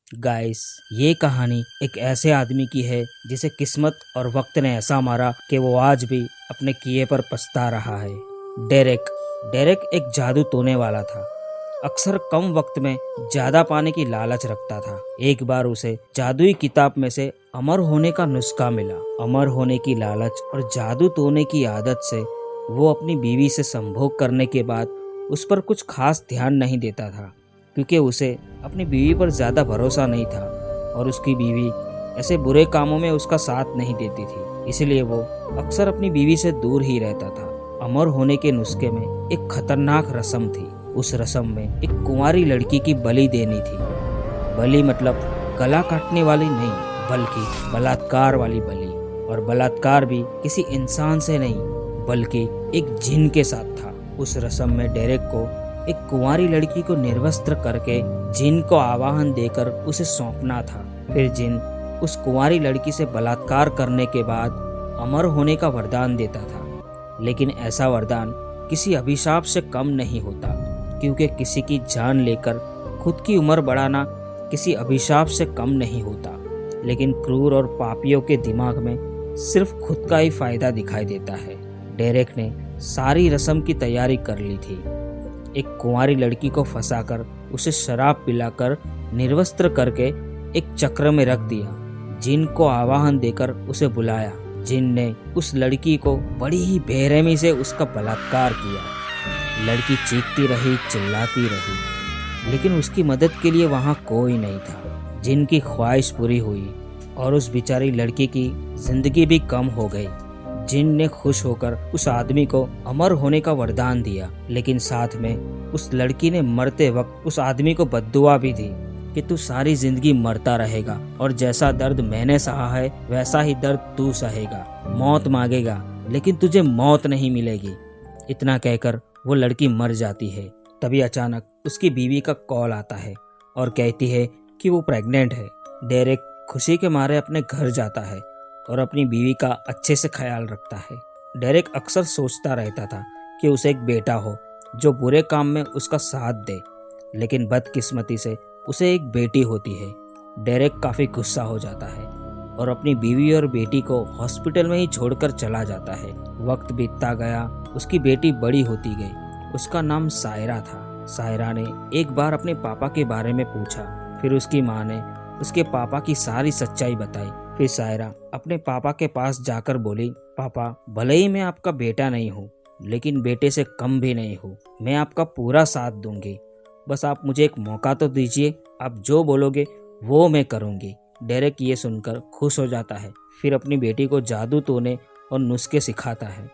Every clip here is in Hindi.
गाइस, ये कहानी एक ऐसे आदमी की है जिसे किस्मत और वक्त ने ऐसा मारा कि वो आज भी अपने किए पर पछता रहा है। डेरेक डेरेक एक जादू टोने वाला था। अक्सर कम वक्त में ज्यादा पाने की लालच रखता था। एक बार उसे जादुई किताब में से अमर होने का नुस्खा मिला। अमर होने की लालच और जादू टोने की आदत से वो अपनी बीवी से संभोग करने के बाद उस पर कुछ खास ध्यान नहीं देता था, क्योंकि उसे अपनी बीवी पर ज़्यादा भरोसा नहीं था और उसकी बीवी ऐसे बुरे कामों में उसका साथ नहीं देती थी। इसलिए वो अक्सर अपनी बीवी से दूर ही रहता था। अमर होने के नुस्खे में एक खतरनाक रस्म थी। उस रस्म में एक कुंवारी लड़की की बलि देनी थी। बलि मतलब गला काटने वाली नहीं, बल्कि बलात्कार वाली बलि। और बलात्कार भी किसी इंसान से नहीं, बल्कि एक जिन के साथ था। उस रस्म में डेरेक को एक कुंवारी लड़की को निर्वस्त्र करके जिन को आवाहन देकर उसे सौंपना था। फिर जिन उस कुंवारी लड़की से बलात्कार करने के बाद अमर होने का वरदान देता था। लेकिन ऐसा वरदान किसी अभिशाप से कम नहीं होता, क्योंकि किसी की जान लेकर खुद की उम्र बढ़ाना किसी अभिशाप से कम नहीं होता। लेकिन क्रूर और पापियों के दिमाग में सिर्फ खुद का ही फायदा दिखाई देता है। डेरेक ने सारी रस्म की तैयारी कर ली थी। एक कुंवारी लड़की को फंसाकर उसे शराब पिलाकर निर्वस्त्र करके एक चक्र में रख दिया। जिन को आवाहन देकर उसे बुलाया। जिन ने उस लड़की को बड़ी ही बेरहमी से उसका बलात्कार किया। लड़की चीखती रही, चिल्लाती रही, लेकिन उसकी मदद के लिए वहां कोई नहीं था। जिन की ख्वाहिश पूरी हुई और उस बेचारी लड़की की जिंदगी भी कम हो गई। जिन ने खुश होकर उस आदमी को अमर होने का वरदान दिया, लेकिन साथ में उस लड़की ने मरते वक्त उस आदमी को बद्दुआ भी दी कि तू सारी जिंदगी मरता रहेगा और जैसा दर्द मैंने सहा है वैसा ही दर्द तू सहेगा। मौत मांगेगा लेकिन तुझे मौत नहीं मिलेगी। इतना कहकर वो लड़की मर जाती है। तभी अचानक उसकी बीवी का कॉल आता है और कहती है कि वो प्रेग्नेंट है। डेरेक खुशी के मारे अपने घर जाता है और अपनी बीवी का अच्छे से ख्याल रखता है। डेरेक अक्सर सोचता रहता था कि उसे एक बेटा हो जो बुरे काम में उसका साथ दे, लेकिन बदकिस्मती से उसे एक बेटी होती है। डेरेक काफ़ी गुस्सा हो जाता है और अपनी बीवी और बेटी को हॉस्पिटल में ही छोड़कर चला जाता है। वक्त बीतता गया, उसकी बेटी बड़ी होती गई। उसका नाम सायरा था। सायरा ने एक बार अपने पापा के बारे में पूछा। फिर उसकी माँ ने उसके पापा की सारी सच्चाई बताई। फिर सायरा अपने पापा के पास जाकर बोली, पापा, भले ही मैं आपका बेटा नहीं हूँ, लेकिन बेटे से कम भी नहीं हूँ। मैं आपका पूरा साथ दूंगी। बस आप मुझे एक मौका तो दीजिए। आप जो बोलोगे वो मैं करूँगी। डेरेक ये सुनकर खुश हो जाता है। फिर अपनी बेटी को जादू टोने और नुस्खे सिखाता है।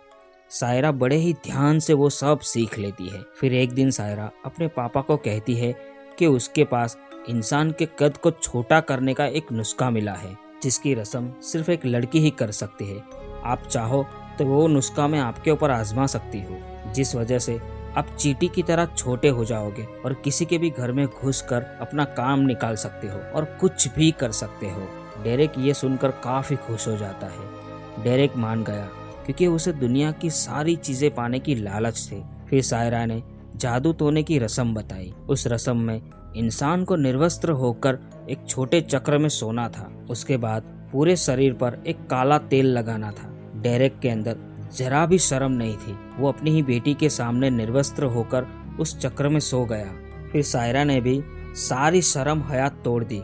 सायरा बड़े ही ध्यान से वो सब सीख लेती है। फिर एक दिन सायरा अपने पापा को कहती है कि उसके पास इंसान के कद को छोटा करने का एक नुस्खा मिला है, जिसकी रस्म सिर्फ एक लड़की ही कर सकती है। आप चाहो तो वो नुस्खा मैं आपके ऊपर आजमा सकती हूँ, जिस वजह से आप चींटी की तरह छोटे हो जाओगे और किसी के भी घर में घुसकर अपना काम निकाल सकते हो और कुछ भी कर सकते हो। डेरेक ये सुनकर काफी खुश हो जाता है। डेरेक मान गया क्योंकि उसे दुनिया की सारी चीजें पाने की लालच थी। फिर सायरा ने जादू टोने की रस्म बताई। उस रस्म में इंसान को निर्वस्त्र होकर एक छोटे चक्र में सोना था। उसके बाद पूरे शरीर पर एक काला तेल लगाना था। डेरेक के अंदर जरा भी शर्म नहीं थी। वो अपनी ही बेटी के सामने निर्वस्त्र होकर उस चक्र में सो गया। फिर सायरा ने भी सारी शर्म हयात तोड़ दी।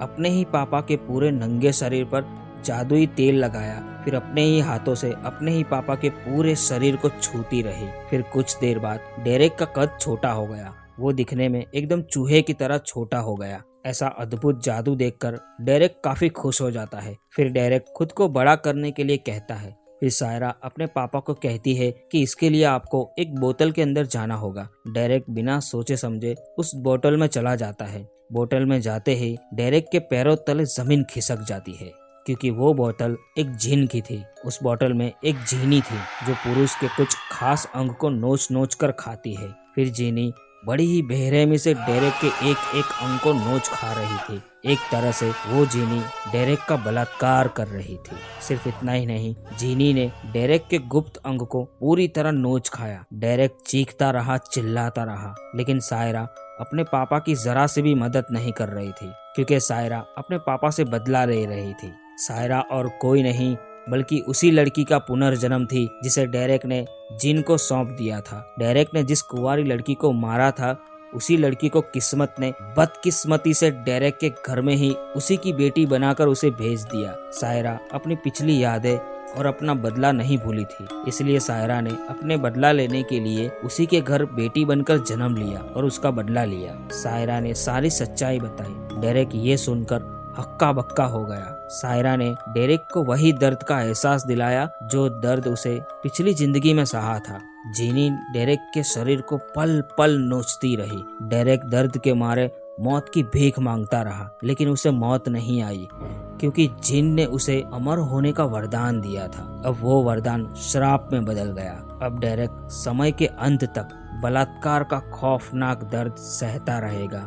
अपने ही पापा के पूरे नंगे शरीर पर जादुई तेल लगाया। फिर अपने ही हाथों से अपने ही पापा के पूरे शरीर को छूती रही। फिर कुछ देर बाद डेरेक का कद छोटा हो गया। वो दिखने में एकदम चूहे की तरह छोटा हो गया। ऐसा अद्भुत जादू देखकर डेरेक काफी खुश हो जाता है। फिर डेरेक खुद को बड़ा करने के लिए कहता है। फिर सायरा अपने पापा को कहती है कि इसके लिए आपको एक बोतल के अंदर जाना होगा। डेरेक बिना सोचे समझे उस बोतल में चला जाता है। बोतल में जाते ही डेरेक के पैरों तले जमीन खिसक जाती है, क्योंकि वो बोतल एक जिन की थी। उस बोतल में एक जीनी थी जो पुरुष के कुछ खास अंग को नोच नोच कर खाती है। फिर जीनी बड़ी ही बेरहमी से डेरेक के एक एक अंग को नोच खा रही थी। एक तरह से वो जीनी डेरेक का बलात्कार कर रही थी। सिर्फ इतना ही नहीं, जीनी ने डेरेक के गुप्त अंग को पूरी तरह नोच खाया। डेरेक चीखता रहा, चिल्लाता रहा, लेकिन सायरा अपने पापा की जरा से भी मदद नहीं कर रही थी, क्योंकि सायरा अपने पापा से बदला ले रही थी। सायरा और कोई नहीं बल्कि उसी लड़की का पुनर्जन्म थी जिसे डेरेक ने जिन को सौंप दिया था। डेरेक ने जिस कुंवारी लड़की को मारा था, उसी लड़की को किस्मत ने बदकिस्मती से डेरेक के घर में ही उसी की बेटी बनाकर उसे भेज दिया। सायरा अपनी पिछली यादें और अपना बदला नहीं भूली थी, इसलिए सायरा ने अपने बदला लेने के लिए उसी के घर बेटी बनकर जन्म लिया और उसका बदला लिया। सायरा ने सारी सच्चाई बताई। डेरेक ये सुनकर हक्का बक्का हो गया। सायरा ने डेरेक को वही दर्द का एहसास दिलाया जो दर्द उसे पिछली जिंदगी में सहा था। जीनी डेरेक के शरीर को पल पल नोचती रही। डेरेक दर्द के मारे मौत की भीख मांगता रहा, लेकिन उसे मौत नहीं आई, क्योंकि जिन ने उसे अमर होने का वरदान दिया था। अब वो वरदान श्राप में बदल गया। अब डेरेक समय के अंत तक बलात्कार का खौफनाक दर्द सहता रहेगा।